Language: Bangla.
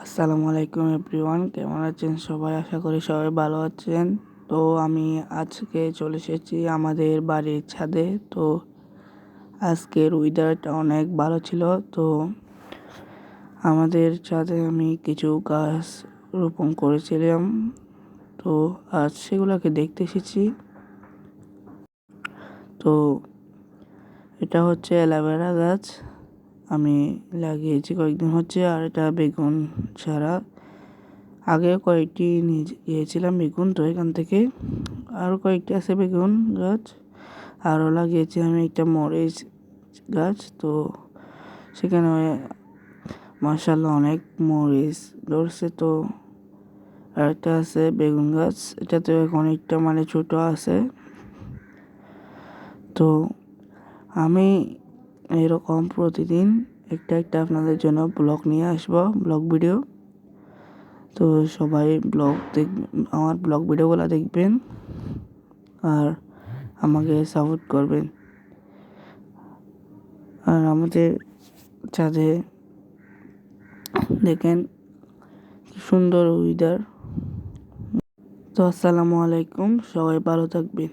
আসসালামু আলাইকুম এভরিওয়ান, কেমন আছেন সবাই? আশা করি সবাই ভালো আছেন। তো আমি আজকে চলে এসেছি আমাদের বাড়ির ছাদে। তো আজকের ওয়েদারটা অনেক ভালো ছিল। তো আমাদের ছাদে আমি কিছু গাছ রোপণ করেছিলাম। তো আজ সেগুলোকে দেখতে এসেছি। তো এটা হচ্ছে অ্যালোভেরা গাছ, আমি লাগিয়েছি কয়েকদিন হচ্ছে। আর এটা বেগুন ছাড়া, আগে কয়েকটি নিয়ে গিয়েছিলাম বেগুন, তো এখান থেকে আরও কয়েকটি আছে বেগুন গাছ। আরও লাগিয়েছি আমি একটা মরিচ গাছ। তো সেখানে মাশাআল্লাহ অনেক মরিচ ধরছে। তো আরেকটা আছে বেগুন গাছ, এটাতে অনেকটা ছোট আছে। তো আমি এরকম প্রতিদিন একটা একটা আপনাদের জন্য ব্লগ নিয়ে আসবো, ব্লগ ভিডিও। তো সবাই আমার ব্লগ ভিডিওগুলো দেখবেন আর আমাকে সাপোর্ট করবেন। আর আমাদের ছাদে দেখেন কি সুন্দর ওয়েদার। তো আসসালামু আলাইকুম, সবাই ভালো থাকবেন।